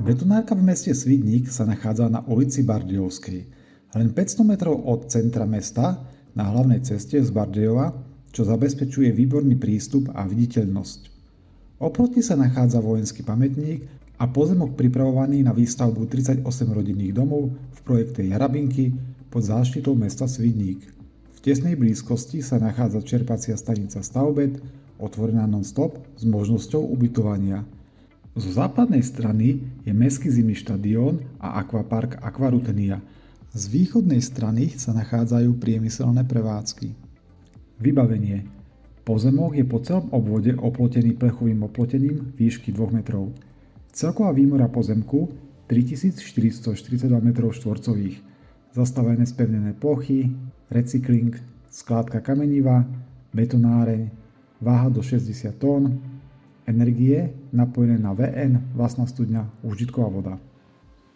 Betonárka v meste Svidník sa nachádza na ulici Bardejovskej, len 500 metrov od centra mesta na hlavnej ceste z Bardejova, čo zabezpečuje výborný prístup a viditeľnosť. Oproti sa nachádza vojenský pamätník a pozemok pripravovaný na výstavbu 38 rodinných domov v projekte Jarabinky pod záštitou mesta Svidník. V tesnej blízkosti sa nachádza čerpacia stanica Stavbet, otvorená non-stop s možnosťou ubytovania. Zo západnej strany je mestský zimný štadión a akvapark Aquarutenia. Z východnej strany sa nachádzajú priemyselné prevádzky. Vybavenie. Pozemok je po celom obvode oplotený plechovým oplotením výšky 2 metrov. Celková výmora pozemku 3442 m2. Zastavené spevnené plochy, recykling, skládka kameniva, betonáreň, váha do 60 tón, energie napojené na VN, vlastná studňa, užitková voda.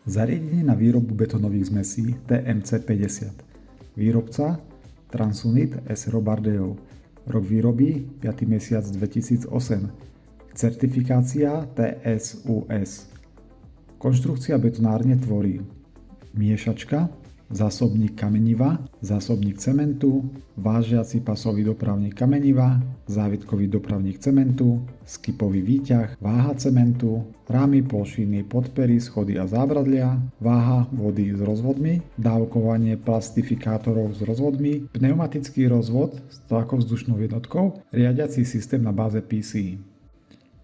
Zariadenie na výrobu betónových zmesí TMC 50. Výrobca Transunit S.R.O. Bardejov. Rok výroby 5. mesiac 2008. Certifikácia TSUS. Konštrukcia betonárne tvorí miešačka, zásobník kameniva, zásobník cementu, vážiaci pasový dopravník kameniva, závitkový dopravník cementu, skipový výťah, váha cementu, rámy, plošiny, podpery, schody a zábradlia, váha vody s rozvodmi, dávkovanie plastifikátorov s rozvodmi, pneumatický rozvod s tlakovzdušnou jednotkou, riadiaci systém na báze PC.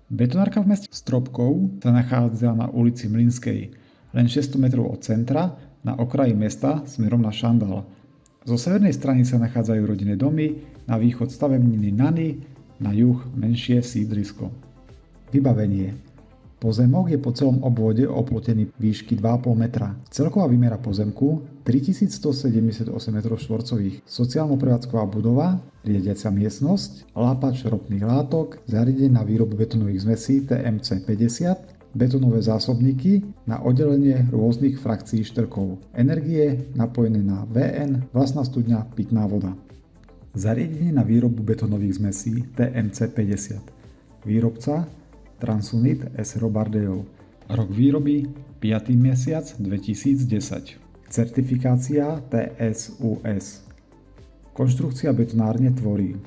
Betonárka v meste Stropkov sa nachádza na ulici Mlynskej, len 600 metrov od centra, na okraji mesta smerom na Šandal. Zo severnej strany sa nachádzajú rodinné domy, na východ stavebniny Nany, na juh menšie sídlisko. Vybavenie. Pozemok je po celom obvode oplotený výšky 2,5 metra. Celková výmera pozemku 3178 m2. Sociálno-prevádzková budova, riadiaca miestnosť, lápač ropných látok, zariadenie na výrobu betónových zmesí TMC 50, betónové zásobníky na oddelenie rôznych frakcií štrkov, energie napojené na VN, vlastná studňa, pitná voda. Zariadenie na výrobu betónových zmesí TMC 50. Výrobca Transunit S.R.O. Bardejov. Rok výroby 5. mesiac 2010. Certifikácia TSUS. Konštrukcia betonárne tvorí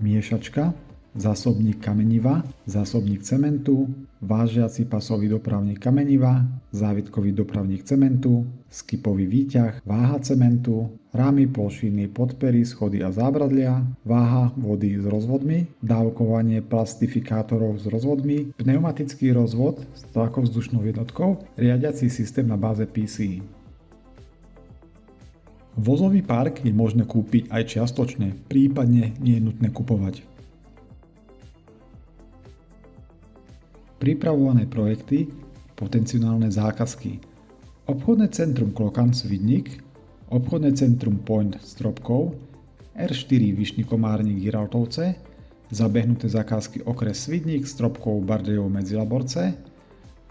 miešačka, zásobník kameniva, zásobník cementu, vážiaci pasový dopravník kameniva, závitkový dopravník cementu, skipový výťah, váha cementu, rámy, plošiny, podpery, schody a zábradlia, váha vody s rozvodmi, dávkovanie plastifikátorov s rozvodmi, pneumatický rozvod s tlakovzdušnou jednotkou, riadiaci systém na báze PC. Vozový park je možné kúpiť aj čiastočne, prípadne nie je nutné kupovať. Pripravované projekty, potenciálne zákazky. Obchodné centrum Klokan Svidník, obchodné centrum Point Stropkov, R4 Vyšný Komárnik Giraltovce, zabehnuté zakázky okres Svidník, Stropkov, Bardejov, Medzilaborce,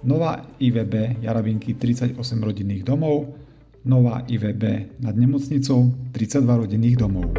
nová IVB Jarabinky 38 rodinných domov, nová IVB nad nemocnicou 32 rodinných domov.